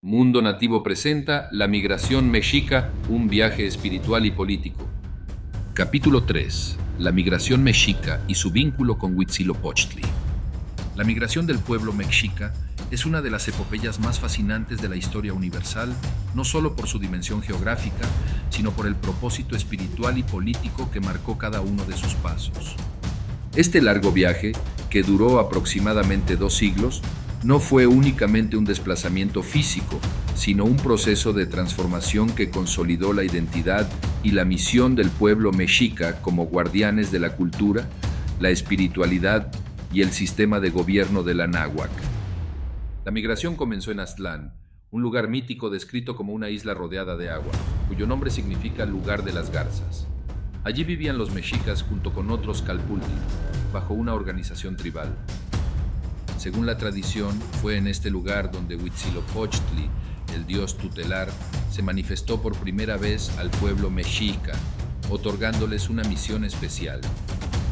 Mundo Nativo presenta La migración mexica, un viaje espiritual y político. Capítulo 3. La migración mexica y su vínculo con Huitzilopochtli. La migración del pueblo mexica es una de las epopeyas más fascinantes de la historia universal, no solo por su dimensión geográfica, sino por el propósito espiritual y político que marcó cada uno de sus pasos. Este largo viaje, que duró aproximadamente 2 siglos, no fue únicamente un desplazamiento físico, sino un proceso de transformación que consolidó la identidad y la misión del pueblo mexica como guardianes de la cultura, la espiritualidad y el sistema de gobierno de la náhuatl. La migración comenzó en Aztlán, un lugar mítico descrito como una isla rodeada de agua, cuyo nombre significa lugar de las garzas. Allí vivían los mexicas junto con otros calpulli, bajo una organización tribal. Según la tradición, fue en este lugar donde Huitzilopochtli, el dios tutelar, se manifestó por primera vez al pueblo mexica, otorgándoles una misión especial: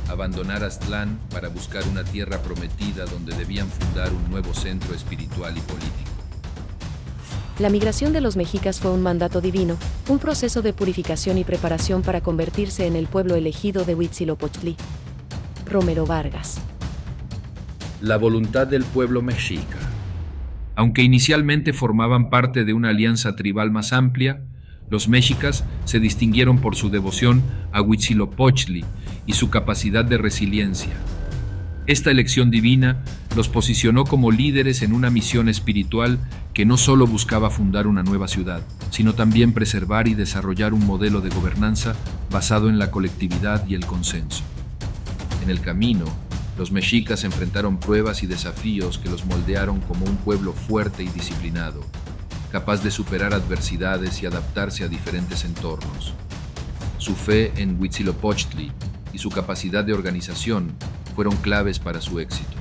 abandonar Aztlán para buscar una tierra prometida donde debían fundar un nuevo centro espiritual y político. La migración de los mexicas fue un mandato divino, un proceso de purificación y preparación para convertirse en el pueblo elegido de Huitzilopochtli. Romero Vargas. La voluntad del pueblo mexica. Aunque inicialmente formaban parte de una alianza tribal más amplia, los mexicas se distinguieron por su devoción a Huitzilopochtli y su capacidad de resiliencia. Esta elección divina los posicionó como líderes en una misión espiritual que no solo buscaba fundar una nueva ciudad, sino también preservar y desarrollar un modelo de gobernanza basado en la colectividad y el consenso. En el camino, los mexicas enfrentaron pruebas y desafíos que los moldearon como un pueblo fuerte y disciplinado, capaz de superar adversidades y adaptarse a diferentes entornos. Su fe en Huitzilopochtli y su capacidad de organización fueron claves para su éxito.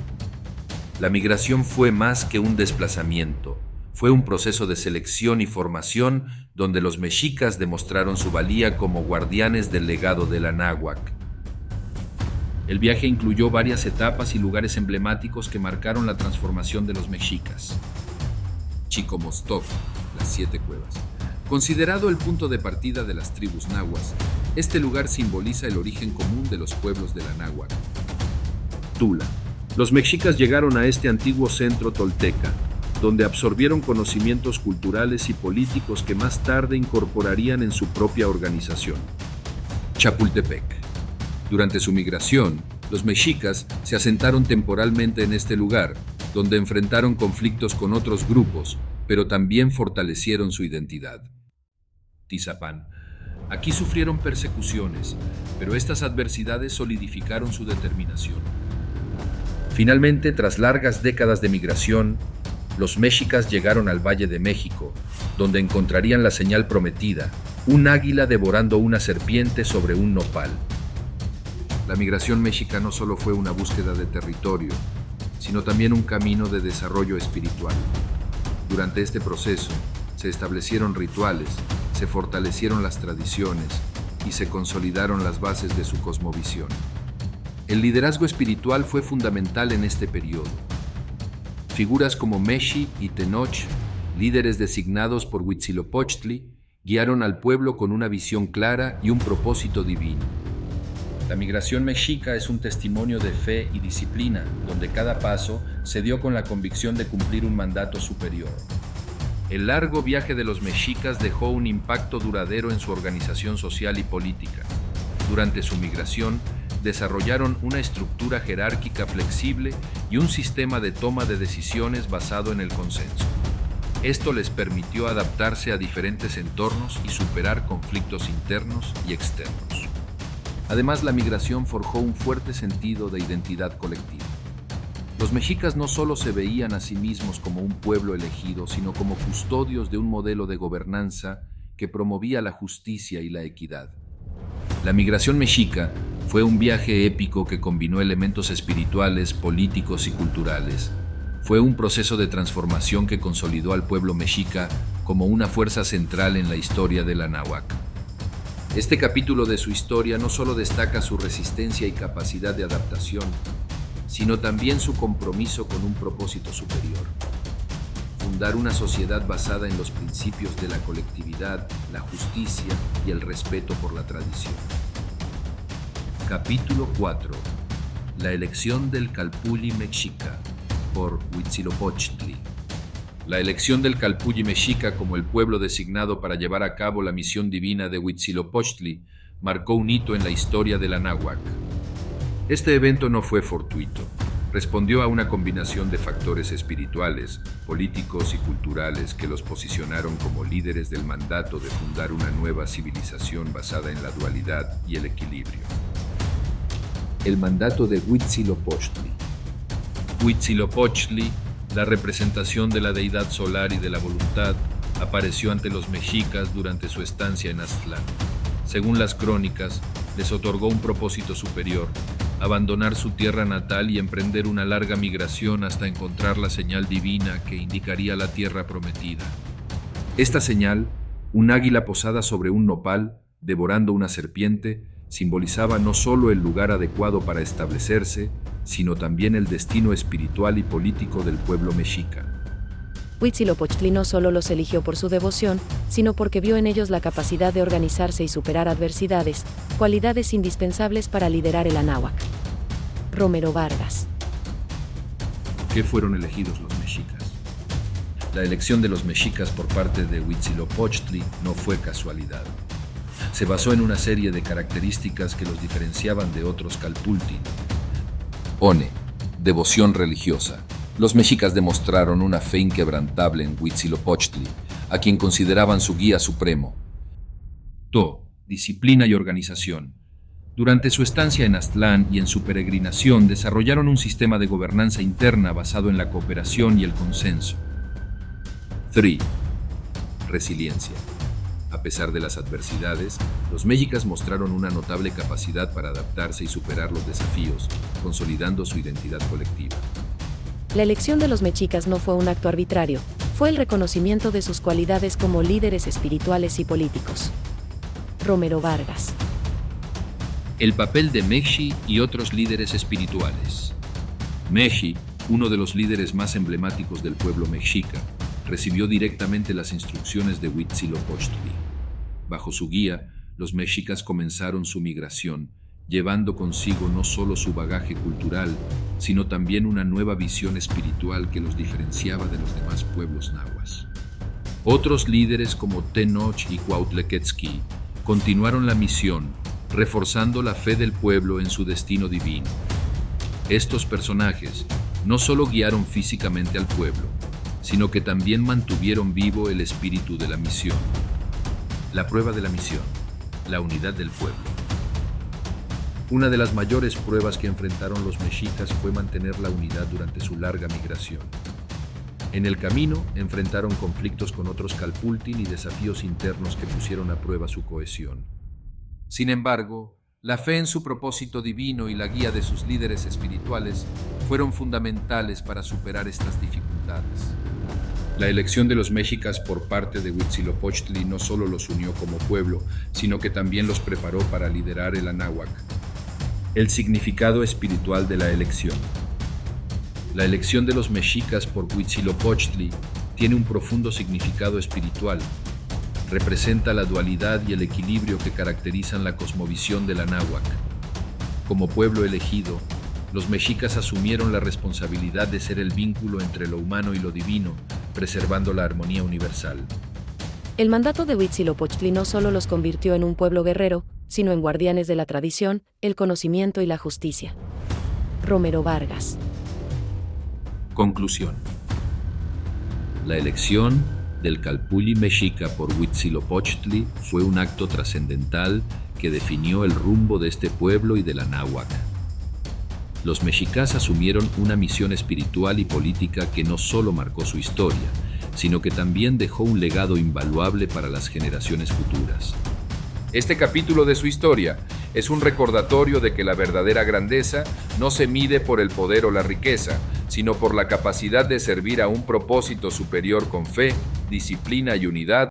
La migración fue más que un desplazamiento, fue un proceso de selección y formación donde los mexicas demostraron su valía como guardianes del legado de la náhuatl. El viaje incluyó varias etapas y lugares emblemáticos que marcaron la transformación de los mexicas. Chicomostoc, las 7 cuevas. Considerado el punto de partida de las tribus nahuas, este lugar simboliza el origen común de los pueblos de la náhuatl. Tula. Los mexicas llegaron a este antiguo centro tolteca, donde absorbieron conocimientos culturales y políticos que más tarde incorporarían en su propia organización. Chapultepec. Durante su migración, los mexicas se asentaron temporalmente en este lugar, donde enfrentaron conflictos con otros grupos, pero también fortalecieron su identidad. Tizapán. Aquí sufrieron persecuciones, pero estas adversidades solidificaron su determinación. Finalmente, tras largas décadas de migración, los mexicas llegaron al Valle de México, donde encontrarían la señal prometida: un águila devorando una serpiente sobre un nopal. La migración mexica no solo fue una búsqueda de territorio, sino también un camino de desarrollo espiritual. Durante este proceso, se establecieron rituales, se fortalecieron las tradiciones y se consolidaron las bases de su cosmovisión. El liderazgo espiritual fue fundamental en este periodo. Figuras como Meshi y Tenoch, líderes designados por Huitzilopochtli, guiaron al pueblo con una visión clara y un propósito divino. La migración mexica es un testimonio de fe y disciplina, donde cada paso se dio con la convicción de cumplir un mandato superior. El largo viaje de los mexicas dejó un impacto duradero en su organización social y política. Durante su migración, desarrollaron una estructura jerárquica flexible y un sistema de toma de decisiones basado en el consenso. Esto les permitió adaptarse a diferentes entornos y superar conflictos internos y externos. Además, la migración forjó un fuerte sentido de identidad colectiva. Los mexicas no solo se veían a sí mismos como un pueblo elegido, sino como custodios de un modelo de gobernanza que promovía la justicia y la equidad. La migración mexica fue un viaje épico que combinó elementos espirituales, políticos y culturales. Fue un proceso de transformación que consolidó al pueblo mexica como una fuerza central en la historia de la náhuatl. Este capítulo de su historia no solo destaca su resistencia y capacidad de adaptación, sino también su compromiso con un propósito superior. fundar una sociedad basada en los principios de la colectividad, la justicia y el respeto por la tradición. Capítulo 4. La elección del Calpulli Mexica por Huitzilopochtli. La elección del Calpulli Mexica como el pueblo designado para llevar a cabo la misión divina de Huitzilopochtli marcó un hito en la historia de la náhuatl. Este evento no fue fortuito. Respondió a una combinación de factores espirituales, políticos y culturales que los posicionaron como líderes del mandato de fundar una nueva civilización basada en la dualidad y el equilibrio. El mandato de Huitzilopochtli. Huitzilopochtli, la representación de la deidad solar y de la voluntad, apareció ante los mexicas durante su estancia en Aztlán. Según las crónicas, les otorgó un propósito superior: abandonar su tierra natal y emprender una larga migración hasta encontrar la señal divina que indicaría la tierra prometida. Esta señal, un águila posada sobre un nopal, devorando una serpiente, simbolizaba no solo el lugar adecuado para establecerse, sino también el destino espiritual y político del pueblo mexica. Huitzilopochtli no solo los eligió por su devoción, sino porque vio en ellos la capacidad de organizarse y superar adversidades, cualidades indispensables para liderar el anáhuac. Romero Vargas. ¿Qué fueron elegidos los mexicas? La elección de los mexicas por parte de Huitzilopochtli no fue casualidad. Se basó en una serie de características que los diferenciaban de otros calpultin. One, devoción religiosa. Los mexicas demostraron una fe inquebrantable en Huitzilopochtli, a quien consideraban su guía supremo. To, disciplina y organización. Durante su estancia en Aztlán y en su peregrinación desarrollaron un sistema de gobernanza interna basado en la cooperación y el consenso. 3. Resiliencia. A pesar de las adversidades, los mexicas mostraron una notable capacidad para adaptarse y superar los desafíos, consolidando su identidad colectiva. La elección de los mexicas no fue un acto arbitrario, fue el reconocimiento de sus cualidades como líderes espirituales y políticos. Romero Vargas. El papel de Mexi y otros líderes espirituales. Mexi, uno de los líderes más emblemáticos del pueblo mexica, recibió directamente las instrucciones de Huitzilopochtli. Bajo su guía, los mexicas comenzaron su migración, llevando consigo no solo su bagaje cultural, sino también una nueva visión espiritual que los diferenciaba de los demás pueblos nahuas. Otros líderes como Tenoch y Cuautlequetzki continuaron la misión, reforzando la fe del pueblo en su destino divino. Estos personajes no solo guiaron físicamente al pueblo, sino que también mantuvieron vivo el espíritu de la misión. La prueba de la misión, la unidad del pueblo. Una de las mayores pruebas que enfrentaron los mexicas fue mantener la unidad durante su larga migración. En el camino enfrentaron conflictos con otros calpultin y desafíos internos que pusieron a prueba su cohesión. Sin embargo, la fe en su propósito divino y la guía de sus líderes espirituales fueron fundamentales para superar estas dificultades. La elección de los mexicas por parte de Huitzilopochtli no solo los unió como pueblo, sino que también los preparó para liderar el anáhuac. El significado espiritual de la elección. La elección de los mexicas por Huitzilopochtli tiene un profundo significado espiritual. Representa la dualidad y el equilibrio que caracterizan la cosmovisión del anáhuac. Como pueblo elegido, los mexicas asumieron la responsabilidad de ser el vínculo entre lo humano y lo divino, preservando la armonía universal. El mandato de Huitzilopochtli no solo los convirtió en un pueblo guerrero, sino en guardianes de la tradición, el conocimiento y la justicia. Romero Vargas. Conclusión. La elección del Calpulli Mexica por Huitzilopochtli fue un acto trascendental que definió el rumbo de este pueblo y de la náhuatl. Los mexicas asumieron una misión espiritual y política que no solo marcó su historia, sino que también dejó un legado invaluable para las generaciones futuras. Este capítulo de su historia es un recordatorio de que la verdadera grandeza no se mide por el poder o la riqueza, sino por la capacidad de servir a un propósito superior con fe, disciplina y unidad.